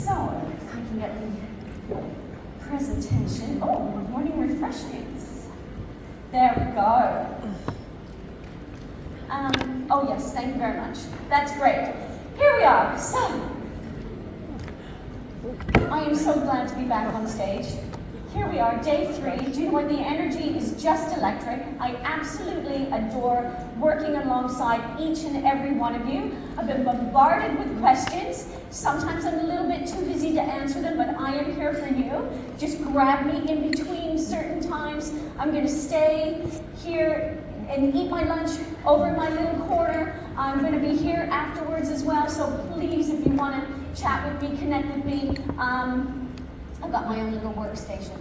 So, if I can get the presentation. Oh, morning refreshments. There we go. Oh yes, thank you very much. That's great. Here we are. So, I am so glad to be back on stage. Here we are, day 3. Do you know what? The energy is just electric. I absolutely adore working alongside each and every one of you. I've been bombarded with questions. Sometimes I'm a little bit too busy to answer them, but I am here for you. Just grab me in between certain times. I'm going to stay here and eat my lunch over in my little corner. I'm going to be here afterwards as well, so please, if you want to chat with me, connect with me. I've got my own little workstation,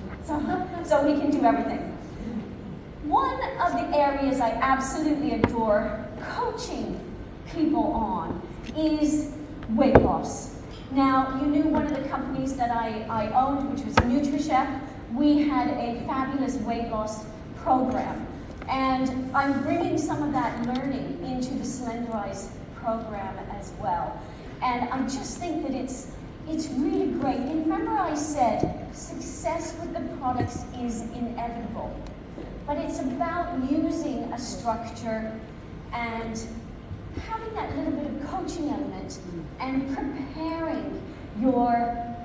so we can do everything. One of the areas I absolutely adore coaching people on is weight loss. Now, you knew one of the companies that I owned, which was NutriChef. We had a fabulous weight loss program. And I'm bringing some of that learning into the Slenderize program as well. And I just think that it's really great. And remember I said success with the products is inevitable. But it's about using a structure and having that little bit of coaching element and preparing your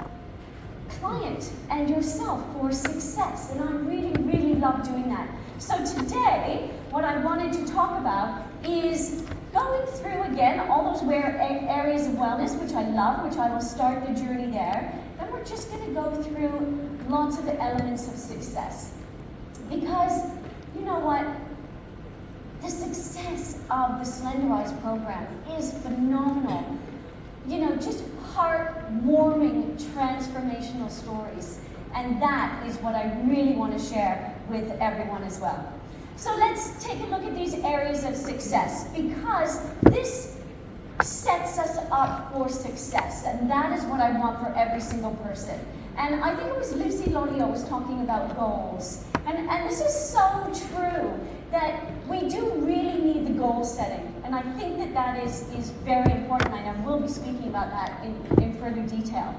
client and yourself for success. And I really, really love doing that. So today, what I wanted to talk about is going through again all those areas of wellness, which I love, which I will start the journey there. Then we're just going to go through lots of the elements of success. Because, you know what? The success of the Slenderize program is phenomenal. You know, just heartwarming, transformational stories. And that is what I really want to share with everyone as well. So let's take a look at these areas of success, because this sets us up for success, and that is what I want for every single person. And I think it was Lucy Lolio was talking about goals. And this is so true, that we do really need the goal setting. And I think that that is very important, and I will be speaking about that in further detail.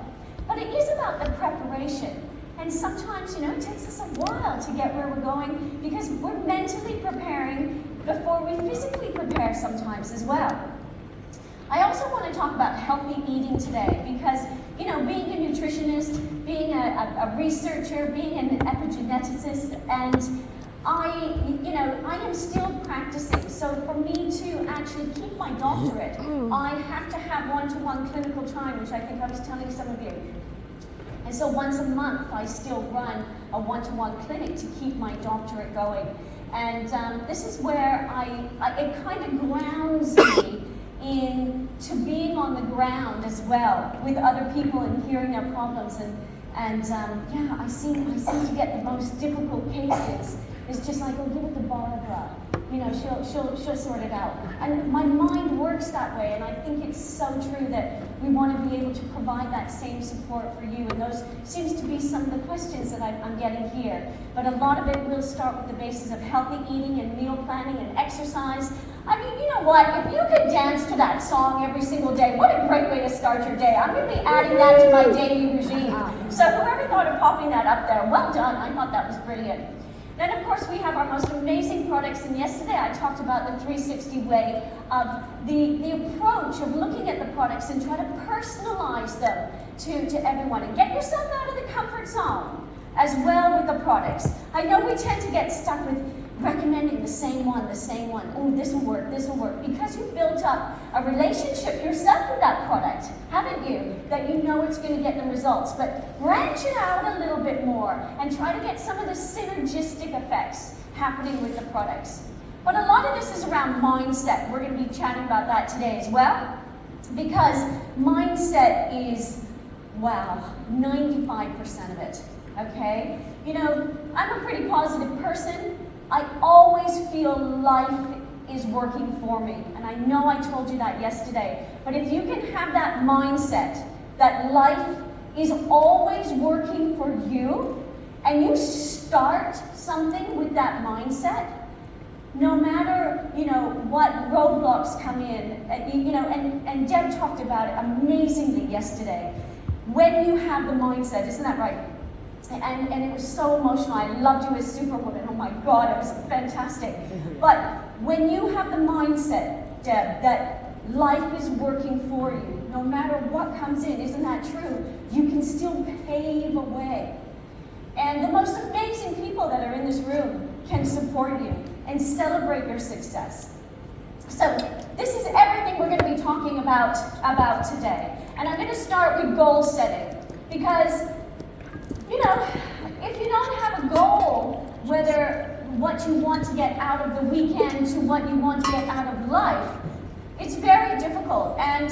But it is about the preparation. And sometimes, you know, it takes us a while to get where we're going because we're mentally preparing before we physically prepare sometimes as well. I also want to talk about healthy eating today because, you know, being a nutritionist, being a researcher, being an epigeneticist, and I am still practicing. So for me to actually keep my doctorate, I have to have one-to-one clinical time, which I think I was telling some of you. And so once a month, I still run a one-to-one clinic to keep my doctorate going. And this is where it kind of grounds me into being on the ground as well with other people and hearing their problems. And yeah, I seem to get the most difficult cases. It's just like, oh, give it to Barbara. You know, she'll sort it out. And my mind works that way, and I think it's so true that we want to be able to provide that same support for you. And those seems to be some of the questions that I'm getting here. But a lot of it will start with the basis of healthy eating and meal planning and exercise. I mean, you know what? If you could dance to that song every single day, what a great way to start your day. I'm going to be adding that to my daily regime. So whoever thought of popping that up there, well done. I thought that was brilliant. Then, of course, we have our most amazing products, and yesterday I talked about the 360 way of the approach of looking at the products and try to personalize them to everyone and get yourself out of the comfort zone as well with the products. I know we tend to get stuck with recommending the same one. Oh, this will work, because you built up a relationship yourself with that product, haven't you? That you know it's going to get the results. But branch it out a little bit more and try to get some of the synergistic effects happening with the products. But a lot of this is around mindset. We're going to be chatting about that today as well, because mindset is, wow, 95% of it, okay? You know, I'm a pretty positive person. I always feel life is working for me. And I know I told you that yesterday. But if you can have that mindset that life is always working for you, and you start something with that mindset, no matter, you know, what roadblocks come in, you know, and Deb talked about it amazingly yesterday. when you have the mindset, isn't that right? And it was so emotional. I loved you as Superwoman. Oh my God, it was fantastic. But when you have the mindset, Deb, that life is working for you, no matter what comes in, isn't that true? You can still pave a way. And the most amazing people that are in this room can support you and celebrate your success. So this is everything we're going to be talking about today. And I'm going to start with goal setting. Because, you know, if you don't have a goal, whether what you want to get out of the weekend to what you want to get out of life, it's very difficult. And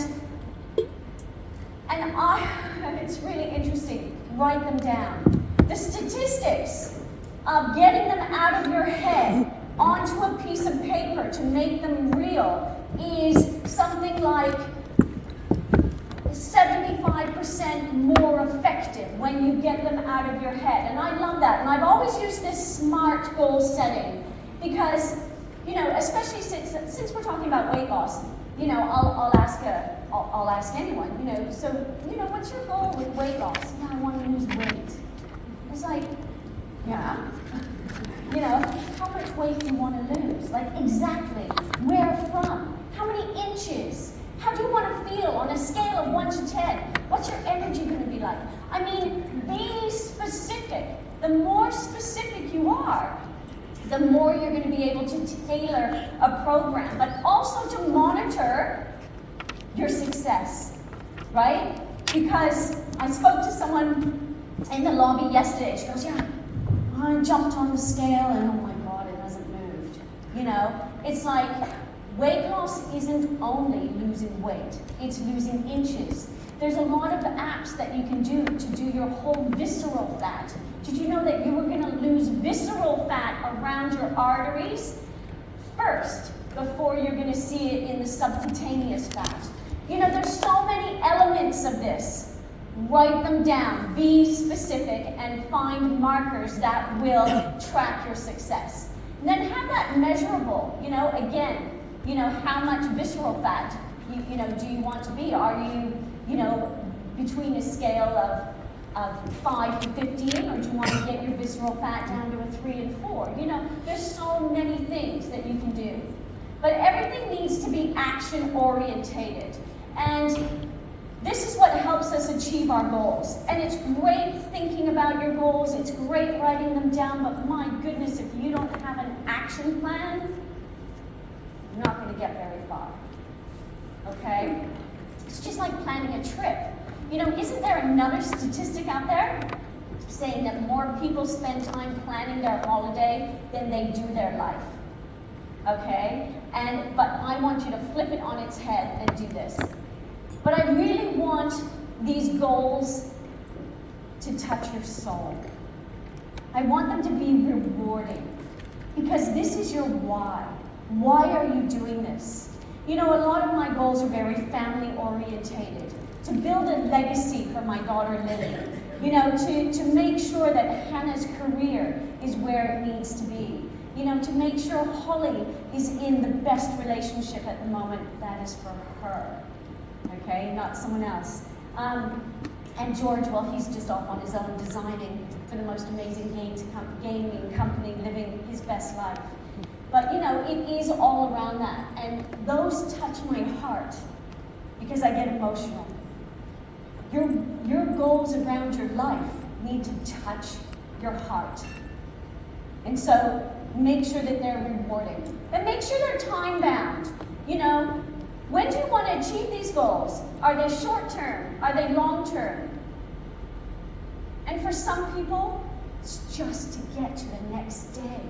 it's really interesting. Write them down. The statistics of getting them out of your head onto a piece of paper to make them real is something like 75% more effective when you get them out of your head. And I love that. And I've always used this SMART goal setting because, you know, especially since we're talking about weight loss, you know, I'll ask anyone, you know, so, you know, what's your goal with weight loss? Yeah, I want to lose weight. It's like, yeah. You know, how much weight do you want to lose? Like, exactly. Where from? How many inches? How do you want to feel on a scale of 1 to 10? What's your energy going to be like? I mean, be specific. The more specific you are, the more you're going to be able to tailor a program, but also to monitor your success, right? Because I spoke to someone in the lobby yesterday. She goes, yeah, I jumped on the scale and oh my God, it hasn't moved. You know, it's like weight loss isn't only losing weight, it's losing inches. There's a lot of apps that you can do to do your whole visceral fat. Did you know that you were going to lose visceral fat around your arteries first before you're going to see it in the subcutaneous fat? You know, there's so many elements of this. Write them down, be specific, and find markers that will track your success. And then have that measurable, you know, again, you know, how much visceral fat, you know, do you want to be? Are you, you know, between a scale of 5 to 15, or do you want to get your visceral fat down to a 3 and 4? You know, there's so many things that you can do. But everything needs to be action-orientated. And this is what helps us achieve our goals. And it's great thinking about your goals, it's great writing them down, but my goodness, if you don't have an action plan, you're not going to get very far. Okay? It's just like planning a trip. You know, isn't there another statistic out there saying that more people spend time planning their holiday than they do their life? Okay? But I want you to flip it on its head and do this. But I really want these goals to touch your soul. I want them to be rewarding because this is your why. Why are you doing this? You know, a lot of my goals are very family orientated. To build a legacy for my daughter Lily. You know, to make sure that Hannah's career is where it needs to be. You know, to make sure Holly is in the best relationship at the moment that is for her. Okay, not someone else. And George, well, he's just off on his own designing for the most amazing gaming company, living his best life. But, you know, it is all around that. And those touch my heart because I get emotional. Your goals around your life need to touch your heart. And so make sure that they're rewarding. And make sure they're time-bound. You know, when do you want to achieve these goals? Are they short-term? Are they long-term? And for some people, it's just to get to the next day.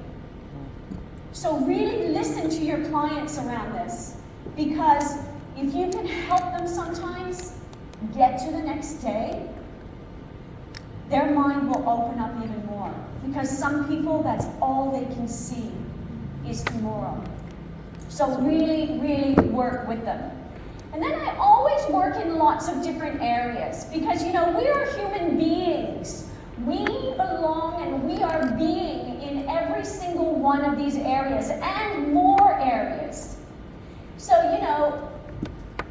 So really listen to your clients around this, because if you can help them sometimes get to the next day, their mind will open up even more. Because some people, that's all they can see is tomorrow. So really, really work with them. And then I always work in lots of different areas because, you know, we are human beings. We belong and we are being in every single one of these areas and more areas. So, you know,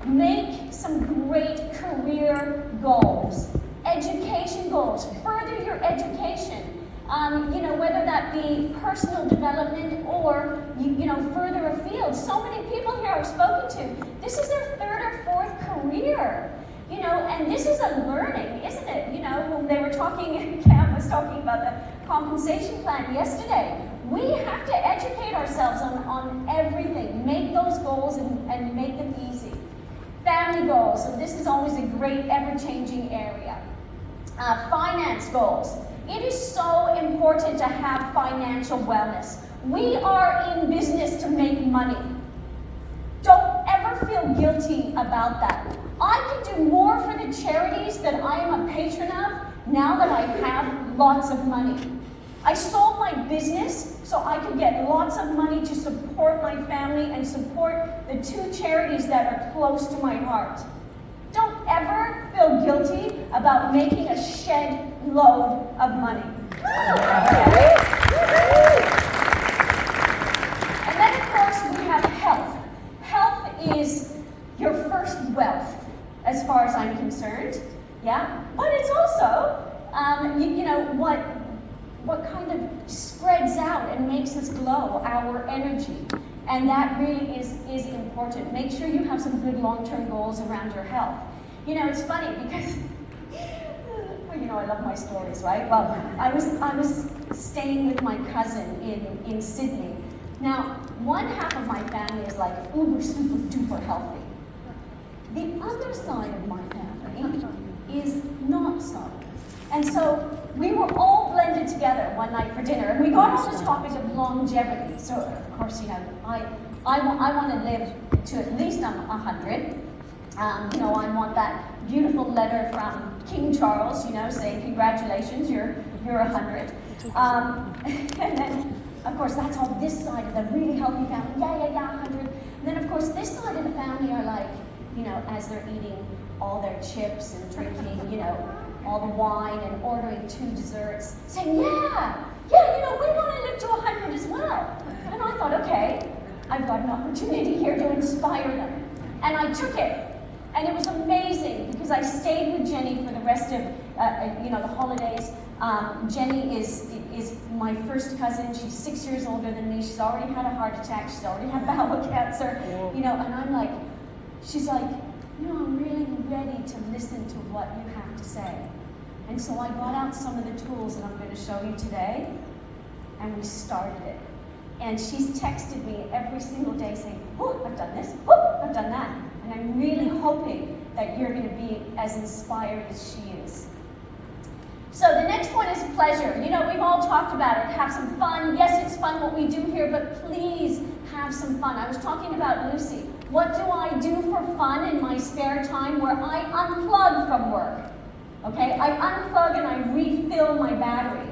make some great career goals. education. Whether that be personal development or, further afield. So many people here I've spoken to, this is their third or fourth career. And this is a learning, isn't it? When they were talking, Cam was talking about the compensation plan yesterday. We have to educate ourselves on everything, make those goals and make them easy. Family goals, so this is always a great, ever-changing area. Finance goals. It is so important to have financial wellness. We are in business to make money. Don't ever feel guilty about that. I can do more for the charities that I am a patron of now that I have lots of money. I sold my business so I could get lots of money to support my family and support the two charities that are close to my heart. Don't ever feel guilty about making a shed load of money. Okay? And then, of course, we have health. Health is your first wealth, as far as I'm concerned. Yeah? But it's also, what kind of spreads out and makes us glow, our energy. And that really is important. Make sure you have some good long-term goals around your health. It's funny because, I love my stories, right? Well, I was staying with my cousin in Sydney. Now, one half of my family is like uber, super, duper healthy. The other side of my family is not so. And so we were all blended together one night for dinner, and we got on the topic of longevity. So, of course, I want to live to at least 100. I want that beautiful letter from King Charles, saying congratulations, you're 100. And then, of course, that's all this side of the really healthy family. Yeah, 100. And then, of course, this side of the family are like, as they're eating all their chips and drinking, all the wine and ordering 2 desserts, saying, we want to live to 100 as well. And I thought, okay, I've got an opportunity here to inspire them. And I took it. And it was amazing because I stayed with Jenny for the rest of, the holidays. Jenny is my first cousin. She's 6 years older than me. She's already had a heart attack. She's already had bowel cancer. And I'm like, she's like, I'm really ready to listen to what you have to say. And so I got out some of the tools that I'm going to show you today, and we started it. And she's texted me every single day saying, I've done this, I've done that. And I'm really hoping that you're going to be as inspired as she is. So the next one is pleasure. We've all talked about it. Have some fun. Yes, it's fun what we do here, but please have some fun. I was talking about Lucy. What do I do for fun in my spare time where I unplug from work? Okay, I unplug and I refill my battery.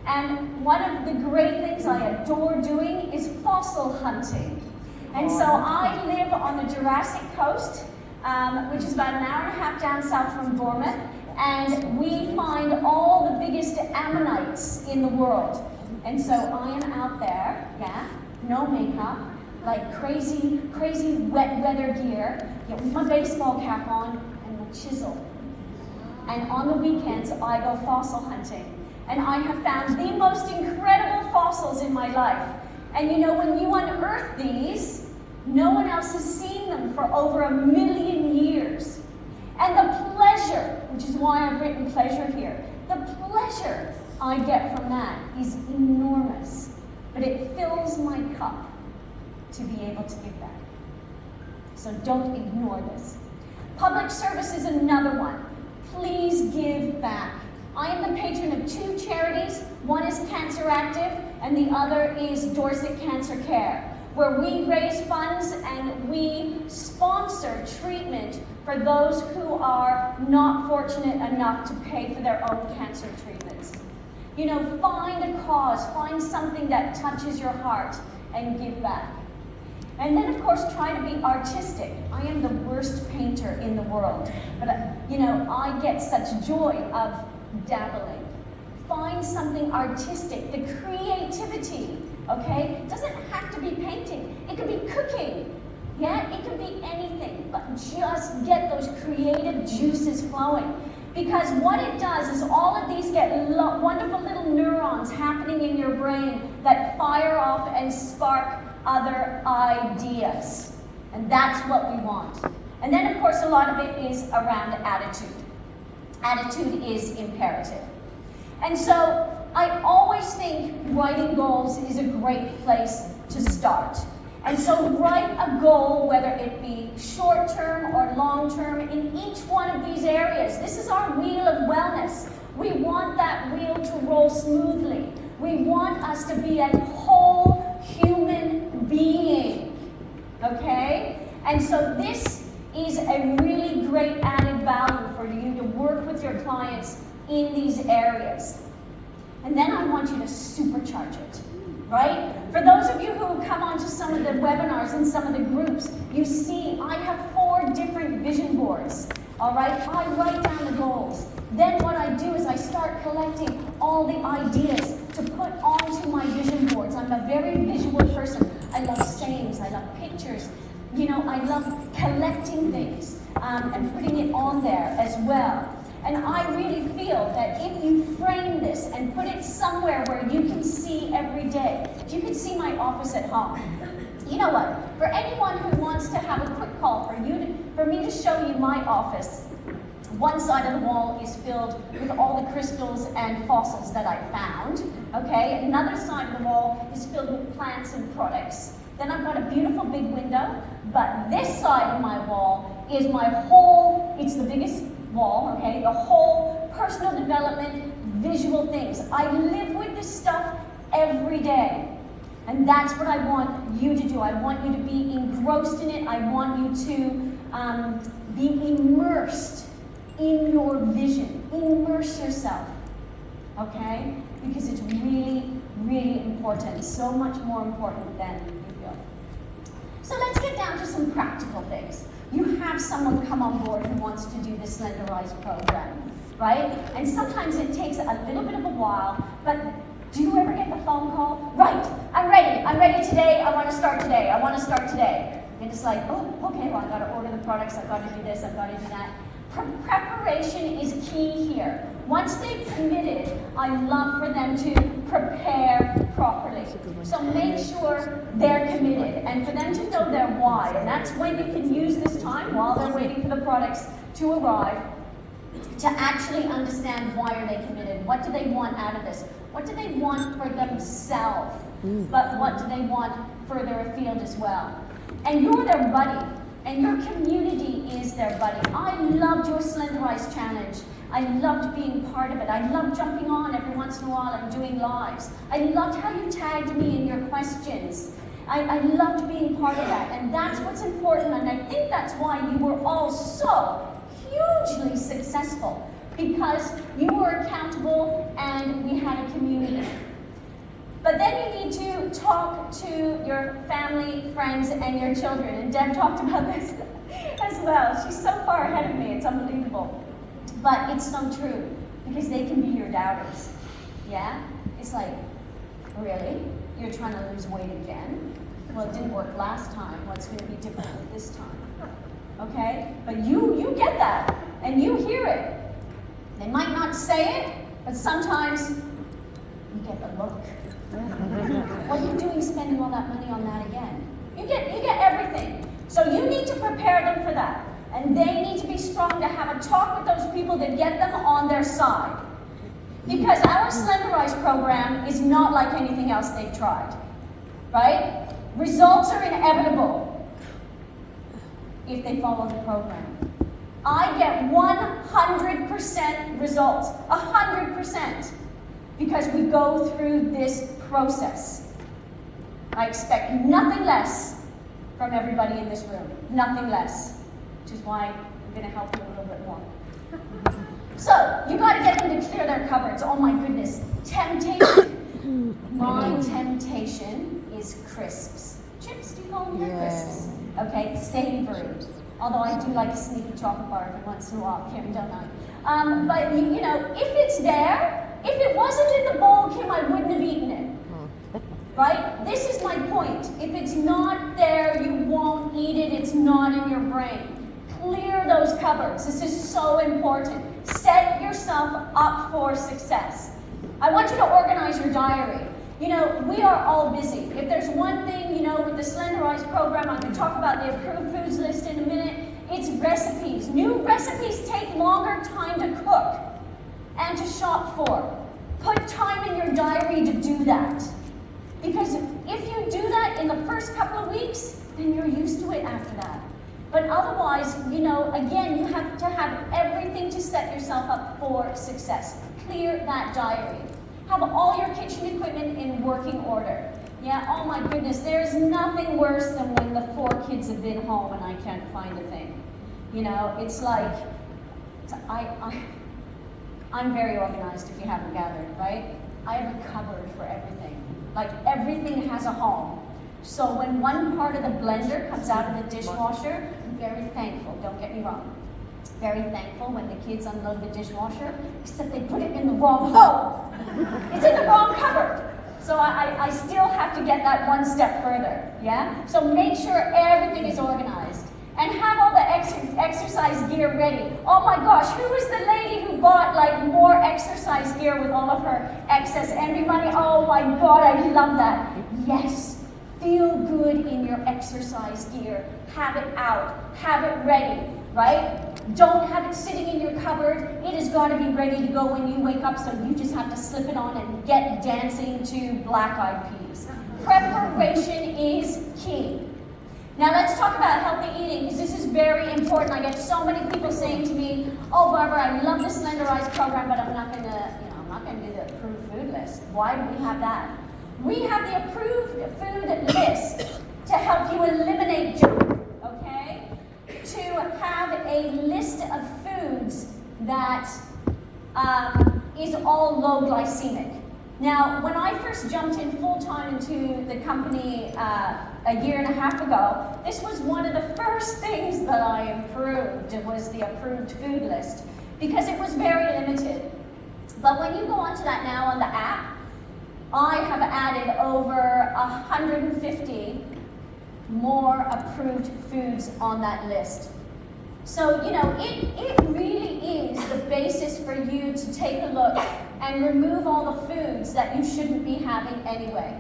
And one of the great things I adore doing is fossil hunting. And so I live on the Jurassic Coast, which is about an hour and a half down south from Bournemouth, and we find all the biggest ammonites in the world. And so I am out there, no makeup, like crazy wet weather gear, with my baseball cap on and my chisel. And on the weekends, I go fossil hunting. And I have found the most incredible fossils in my life. And when you unearth these, no one else has seen them for over 1 million years. And the pleasure, which is why I've written pleasure here, the pleasure I get from that is enormous. But it fills my cup to be able to give back. So don't ignore this. Public service is another one. Please give back. I am the patron of 2 charities. One is Cancer Active, and the other is Dorset Cancer Care, where we raise funds and we sponsor treatment for those who are not fortunate enough to pay for their own cancer treatments. Find a cause, find something that touches your heart, and give back. And then, of course, try to be artistic. I am the worst painter in the world, but I get such joy of dabbling. Find something artistic, the creativity, okay? It doesn't have to be painting. It could be cooking. Yeah, it could be anything, but just get those creative juices flowing. Because what it does is all of these get wonderful little neurons happening in your brain that fire off and spark other ideas. And that's what we want. And then, of course, a lot of it is around attitude. Attitude is imperative. And so I always think writing goals is a great place to start. And so write a goal, whether it be short-term or long-term, in each one of these areas. This is our wheel of wellness. We want that wheel to roll smoothly. We want us to be a whole human being, okay? And so this is a really great added value for you to work with your clients in these areas. And then I want you to supercharge it. Right? For those of you who come onto some of the webinars and some of the groups, you see I have 4 different vision boards. All right? I write down the goals. Then what I do is I start collecting all the ideas to put onto my vision boards. I'm a very visual person. I love sayings. I love pictures. You know, I love collecting things and putting it on there as well. And I really feel that if you frame this and put it somewhere where you can see every day, if you can see my office at home, you know what? For anyone who wants to have a quick call for me to show you my office, one side of the wall is filled with all the crystals and fossils that I found. Okay, another side of the wall is filled with plants and products. Then I've got a beautiful big window, but this side of my wall is my whole, it's the biggest wall, okay, the whole personal development, visual things. I live with this stuff every day. And that's what I want you to do. I want you to be engrossed in it. I want you to be immersed in your vision. Immerse yourself, okay? Because it's really, really important. So much more important than you feel. So let's get down to some practical things. You have someone come on board who wants to do the Slenderize program, right? And sometimes it takes a little bit of a while, but do you ever get the phone call? Right, I'm ready today, I want to start today, And it's like, oh, okay, well, I've got to order the products, I've got to do this, I've got to do that. Preparation is key here. Once they've committed, I love for them to prepare properly. So make sure they're committed and for them to know their why. And that's when you can use this time while they're waiting for the products to arrive to actually understand why are they committed. What do they want out of this? What do they want for themselves? But what do they want further afield as well? And you're their buddy. And your community is their buddy. I loved your Slenderize challenge. I loved being part of it. I loved jumping on every once in a while and doing lives. I loved how you tagged me in your questions. I loved being part of that. And that's what's important. And I think that's why you were all so hugely successful. Because you were accountable and we had a community. But then you need to talk to your family, friends, and your children. And Deb talked about this as well. She's so far ahead of me, it's unbelievable. But it's so true, because they can be your doubters. Yeah? It's like, really? You're trying to lose weight again? Well, it didn't work last time. What's going to be different this time? Okay? But you get that, and you hear it. They might not say it, but sometimes you get the look. What are you doing spending all that money on that again? You get everything. So you need to prepare them for that. And they need to be strong to have a talk with those people to get them on their side. Because our Slenderize program is not like anything else they've tried. Right? Results are inevitable if they follow the program. I get 100% results. 100%. Because we go through this process. I expect nothing less from everybody in this room. Nothing less. Which is why I'm going to help you a little bit more. So, you got to get them to clear their cupboards. Oh my goodness. Temptation. My temptation is crisps. Chips, do you call them crisps? Okay, savory. Although I do like a sneaky chocolate bar every once in a while, Kim, don't I? But you know, if it's there, if it wasn't in the bowl, Kim, I wouldn't have eaten it. Right? This is my point. If it's not there, you won't eat it. It's not in your brain. Clear those cupboards. This is so important. Set yourself up for success. I want you to organize your diary. You know, we are all busy. If there's one thing, you know, with the Slenderize program, I'm going to talk about the approved foods list in a minute, it's recipes. New recipes take longer time to cook and to shop for. Put time in your diary to do that. Because if you do that in the first couple of weeks, then you're used to it after that. But otherwise, you know, again, you have to have everything to set yourself up for success. Clear that diary. Have all your kitchen equipment in working order. Yeah, oh my goodness, there's nothing worse than when the 4 kids have been home and I can't find a thing. You know, it's like, I'm very organized if you haven't gathered, right? I have a cupboard for everything. Like everything has a home. So when one part of the blender comes out of the dishwasher, I'm very thankful, don't get me wrong. Very thankful when the kids unload the dishwasher, except they put it in the wrong hole. It's in the wrong cupboard. So I still have to get that one step further, yeah? So make sure everything is organized. And have all the exercise gear ready. Oh my gosh, who was the lady who bought like more exercise gear with all of her excess envy money? Oh my God, I love that. Yes, feel good in your exercise gear. Have it out, have it ready, right? Don't have it sitting in your cupboard. It has got to be ready to go when you wake up, so you just have to slip it on and get dancing to Black Eyed Peas. Preparation is key. Now let's talk about healthy eating, because this is very important. I get so many people saying to me, "Oh, Barbara, I love the Slenderize program, but I'm not going to do the approved food list." Why do we have that? We have the approved food list to help you eliminate junk, okay? To have a list of foods that is all low glycemic. Now, when I first jumped in full-time into the company a year and a half ago, this was one of the first things that I improved. It was the approved food list, because it was very limited. But when you go onto that now on the app, I have added over 150 more approved foods on that list. So, you know, it really is the basis for you to take a look and remove all the foods that you shouldn't be having anyway.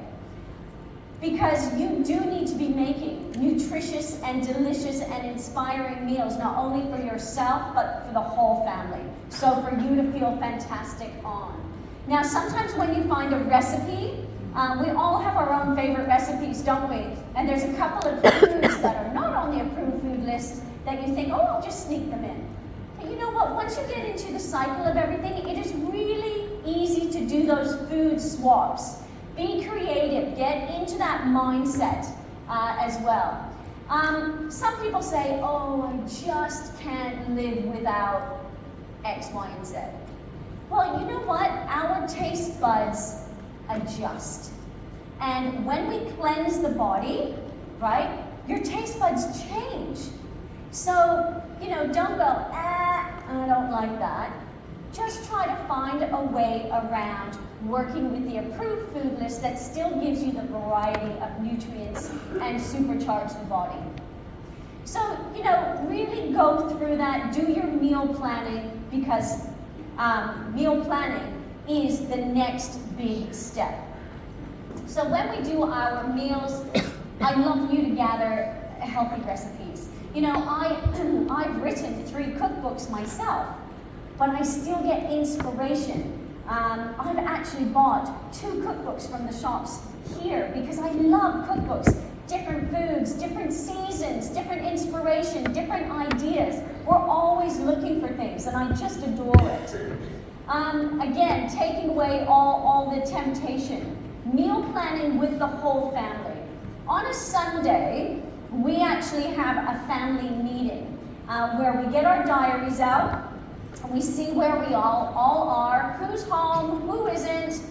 Because you do need to be making nutritious and delicious and inspiring meals, not only for yourself, but for the whole family. So for you to feel fantastic on. Now, sometimes when you find a recipe, we all have our own favorite recipes, don't we? And there's a couple of foods that are not on the approved food list that you think, oh, I'll just sneak them in. But you know what? Once you get into the cycle of everything, it is really easy to do those food swaps. Be creative. Get into that mindset as well. Some people say, oh, I just can't live without X, Y, and Z. Well, you know what? Our taste buds adjust. And when we cleanse the body, right, your taste buds change. So, you know, don't go, I don't like that. Just try to find a way around working with the approved food list that still gives you the variety of nutrients and supercharge the body. So, you know, really go through that, do your meal planning, because meal planning is the next big step. So when we do our meals, I love you to gather healthy recipes. You know, I've written 3 cookbooks myself, but I still get inspiration. I've actually bought 2 cookbooks from the shops here because I love cookbooks. Different foods, different seasons, different inspiration, different ideas. We're always looking for things, and I just adore it. Again, taking away all the temptation. Meal planning with the whole family. On a Sunday, we actually have a family meeting where we get our diaries out, and we see where we all are, who's home, who isn't,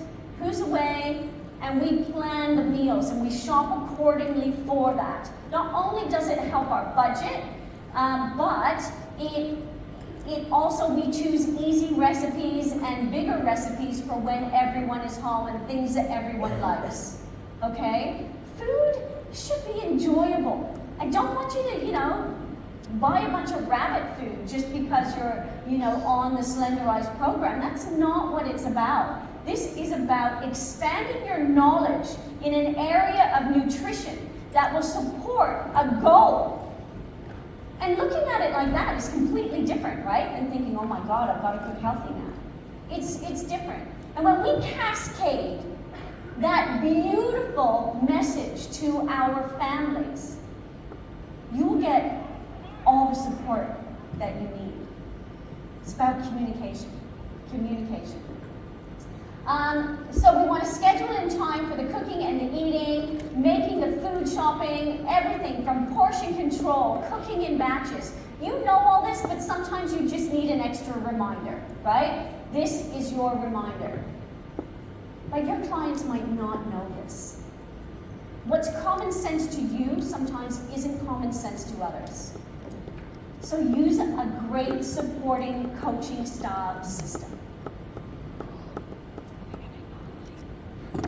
who's away, and we plan the meals and we shop accordingly for that. Not only does it help our budget, but it also, we choose easy recipes and bigger recipes for when everyone is home and things that everyone likes, okay? Food should be enjoyable. I don't want you to, you know, buy a bunch of rabbit food just because you're, on the Slenderize program. That's not what it's about. This is about expanding your knowledge in an area of nutrition that will support a goal. And looking at it like that is completely different, right? Than thinking, oh my God, I've got to cook healthy now. It's different. And when we cascade that beautiful message to our families, you will get all the support that you need. It's about communication. Communication. So we want to schedule in time for the cooking and the eating, making the food shopping, everything from portion control, cooking in batches. You know all this, but sometimes you just need an extra reminder, right? This is your reminder. But your clients might not know this. What's common sense to you sometimes isn't common sense to others. So use a great supporting coaching style system.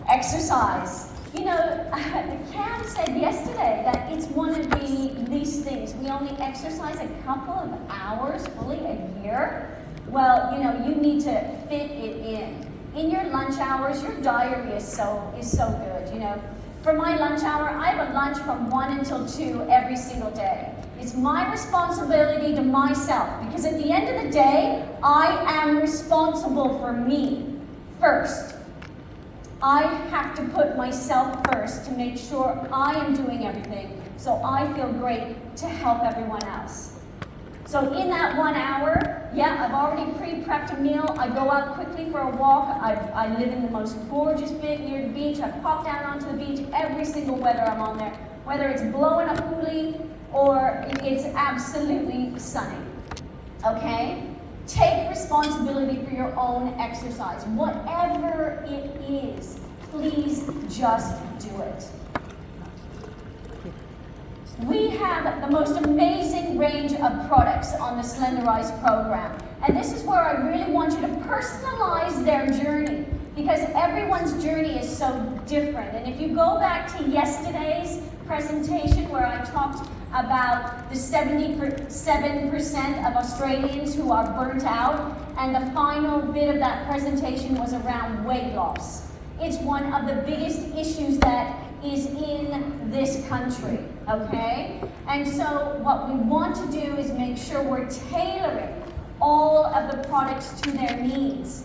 Exercise. Cam said yesterday that it's one of the least things. We only exercise a couple of hours fully a year. Well, you need to fit it in. In your lunch hours, your diary is so good, For my lunch hour, I have a lunch from 1 until 2 every single day. It's my responsibility to myself, because at the end of the day, I am responsible for me first. I have to put myself first to make sure I am doing everything so I feel great to help everyone else. So in that 1 hour, I've already pre-prepped a meal. I go out quickly for a walk. I live in the most gorgeous bit near the beach. I pop down onto the beach every single weather I'm on there, whether it's blowing a hoolie or it's absolutely sunny. Okay? Take responsibility for your own exercise. Whatever it is, please just do it. We have the most amazing range of products on the Slenderize program. And this is where I really want you to personalize their journey, because everyone's journey is so different. And if you go back to yesterday's presentation where I talked about the 77% of Australians who are burnt out, and the final bit of that presentation was around weight loss. It's one of the biggest issues that is in this country, okay? And so what we want to do is make sure we're tailoring all of the products to their needs.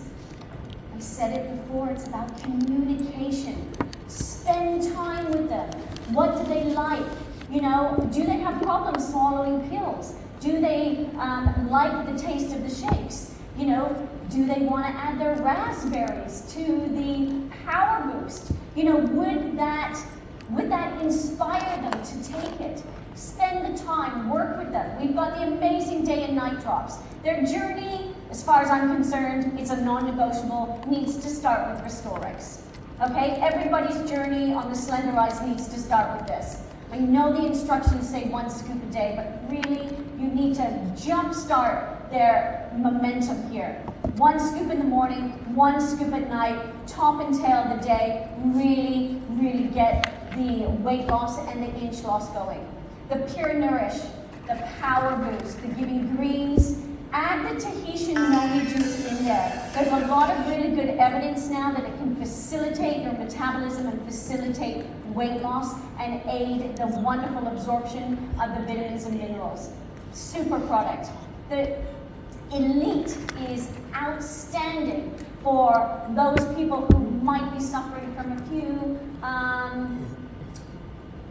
I said it before, it's about communication. Spend time with them. What do they like? Do they have problems swallowing pills? Do they like the taste of the shakes? Do they want to add their raspberries to the Power Boost? Would that inspire them to take it? Spend the time, work with them. We've got the amazing day and night drops. Their journey, as far as I'm concerned, it's a non-negotiable, needs to start with Restorex. Okay, everybody's journey on the Slenderize needs to start with this. I know the instructions say 1 scoop a day, but really, you need to jumpstart their momentum here. 1 scoop in the morning, 1 scoop at night, top and tail the day, really, really get the weight loss and the inch loss going. The Pure Nourish, the Power Boost, the Giving Greens, add the Tahitian noni juice in there. There's a lot of really good evidence now that it can facilitate your metabolism and facilitate weight loss and aid the wonderful absorption of the vitamins and minerals. Super product. The Elite is outstanding for those people who might be suffering from a few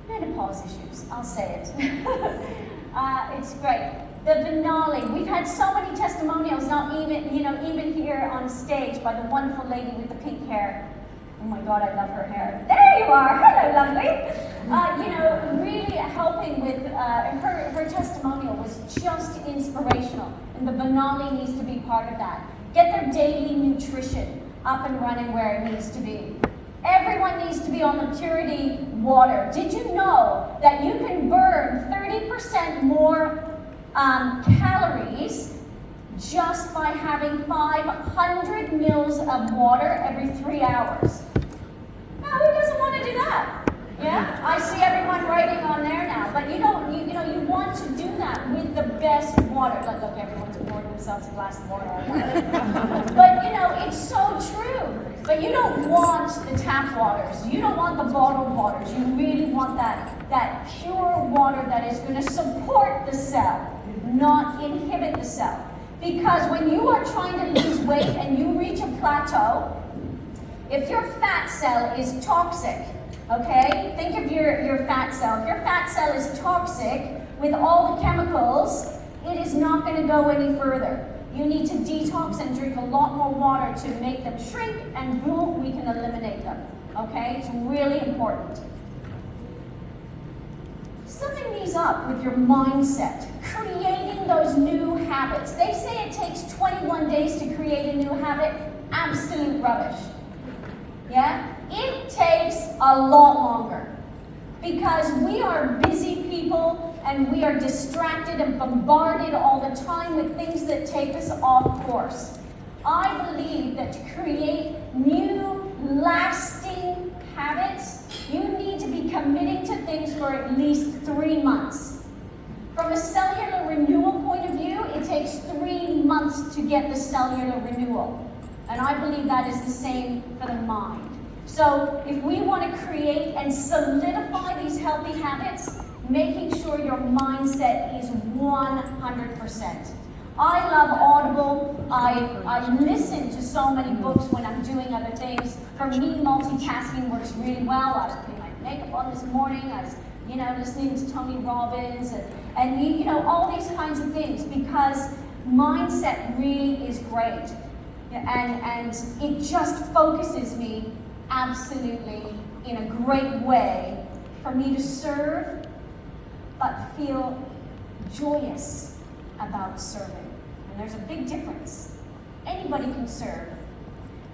menopause issues. I'll say it. It's great. The Vinali, we've had so many testimonials, not even here on stage, by the wonderful lady with the pink hair. Oh my God, I love her hair. There you are. Hello, lovely. Really helping with her testimonial was just inspirational, and the Vinali needs to be part of that. Get their daily nutrition up and running where it needs to be. Everyone needs to be on the Purity water. Did you know that you can burn 30% more calories just by having 500 mils of water every 3 hours? Now, who doesn't want to do that? Yeah, I see everyone writing on there now. But you don't, you want to do that with the best water. Like, look, everyone's pouring themselves a glass of water. But it's so true. But you don't want the tap waters. You don't want the bottled waters. You really want that pure water that is going to support the cell, not inhibit the cell. Because when you are trying to lose weight and you reach a plateau, if your fat cell is toxic, okay, think of your fat cell. If your fat cell is toxic with all the chemicals, it is not going to go any further. You need to detox and drink a lot more water to make them shrink, and boom, we can eliminate them. Okay, it's really important. Summing these up with your mindset, creating those new habits. They say it takes 21 days to create a new habit. Absolute rubbish. Yeah? It takes a lot longer because we are busy people and we are distracted and bombarded all the time with things that take us off course. I believe that to create new, lasting habits, you need to be committing to things for at least 3 months. From a cellular renewal point of view, it takes 3 months to get the cellular renewal. And I believe that is the same for the mind. So if we want to create and solidify these healthy habits, making sure your mindset is 100%. I love Audible. I listen to so many books when I'm doing other things. For me, multitasking works really well. I was putting my makeup on this morning. I was, listening to Tony Robbins and all these kinds of things because mindset really is great. And it just focuses me absolutely in a great way for me to serve, but feel joyous about serving. And there's a big difference. Anybody can serve.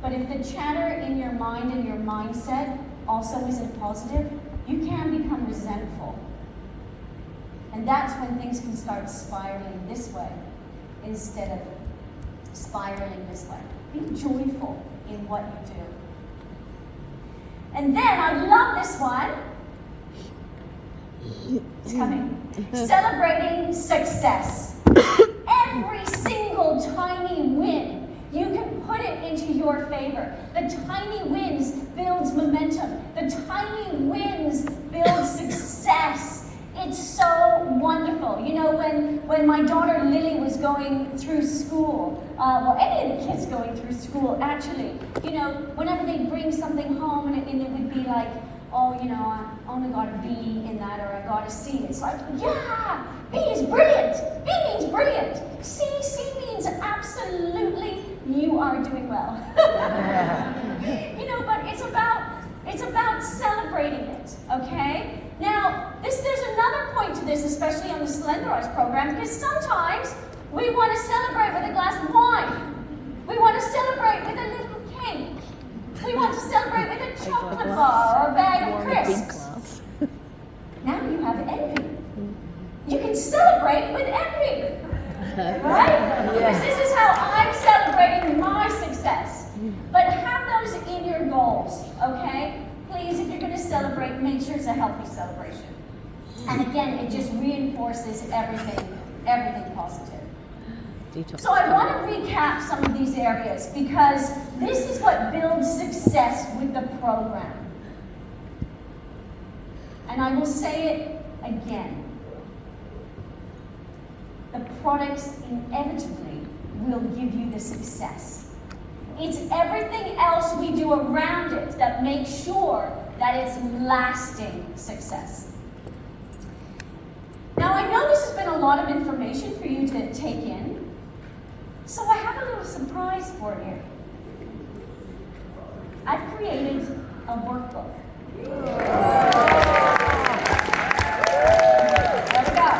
But if the chatter in your mind and your mindset also isn't positive, you can become resentful. And that's when things can start spiraling this way instead of spiraling this way. Be joyful in what you do. And then I love this one. It's coming. Celebrating success. Every single tiny win, you can put it into your favor. The tiny wins builds momentum. The tiny wins build success. It's so wonderful. When my daughter Lily was going through school, any of the kids going through school, actually, whenever they bring something home and it would be like, oh, I only got a B in that, or I got a C. It's like, yeah, B is brilliant. B means brilliant. C means absolutely you are doing well. But it's about celebrating it, okay? Now, there's another point to this, especially on the Slenderize program, because sometimes we want to celebrate with a glass of wine. We want to celebrate with a little cake. We want to celebrate with a chocolate bar or a bag of crisps. Now you have envy. You can celebrate with envy. Right? Because this is how I'm celebrating my success. But have those in your goals, okay? Please, if you're going to celebrate, make sure it's a healthy celebration. And again, it just reinforces everything positive. So I want to recap some of these areas because this is what builds success with the program. And I will say it again. The products inevitably will give you the success. It's everything else we do around it that makes sure that it's lasting success. Now, I know this has been a lot of information for you to take in, so I have a little surprise for you. I've created a workbook. There we go.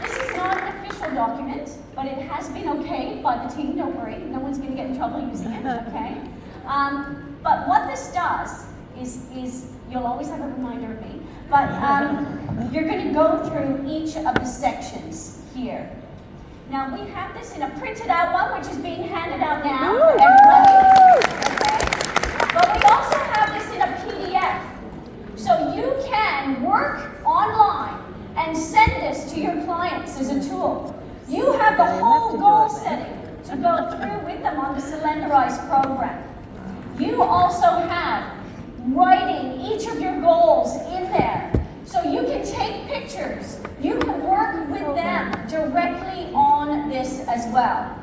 This is not an official document, but it has been okayed by the team. Don't worry, no one's going to get in trouble using it, okay? But what this does is you'll always have a reminder of me, but you're going to go through each of the sections here. Now, we have this in a printed out one, which is being handed out now for everybody, okay? But we also have this in a PDF. So program. You also have writing each of your goals in there. So you can take pictures. You can work with them directly on this as well.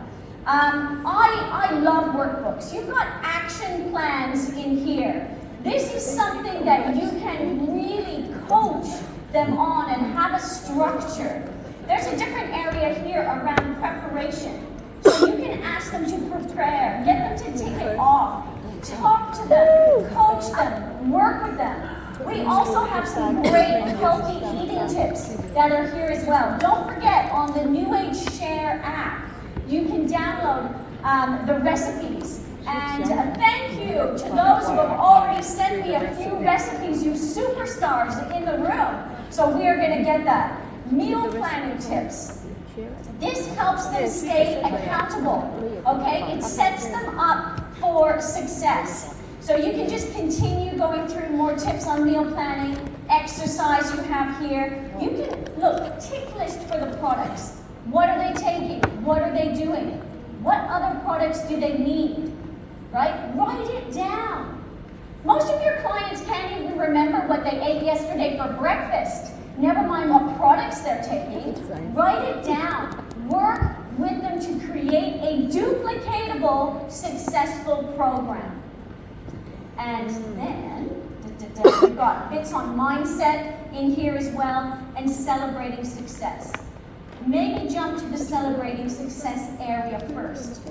I love workbooks. You've got action plans in here. This is something that you can really coach them on and have a structure. There's a different area here around preparation. So you can ask them to prepare, get them to tick it off, talk to them, coach them, work with them. We also have some great healthy eating tips that are here as well. Don't forget, on the New Age Share app, you can download the recipes. And thank you to those who have already sent me a few recipes, you superstars in the room. So we are going to get that. Meal planning tips. This helps them stay accountable, okay? It sets them up for success. So you can just continue going through more tips on meal planning, exercise you have here. You can, look, tick list for the products. What are they taking? What are they doing? What other products do they need? Right? Write it down. Most of your clients can't even remember what they ate yesterday for breakfast. Never mind what products they're taking. Write it down. Work with them to create a duplicatable, successful program. And then, we've got bits on mindset in here as well, and celebrating success. Maybe jump to the celebrating success area first.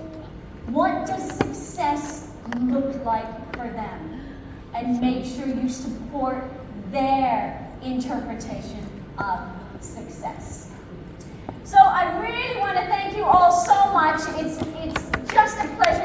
What does success look like for them? And make sure you support their interpretation of success. So I really want to thank you all so much. It's just a pleasure.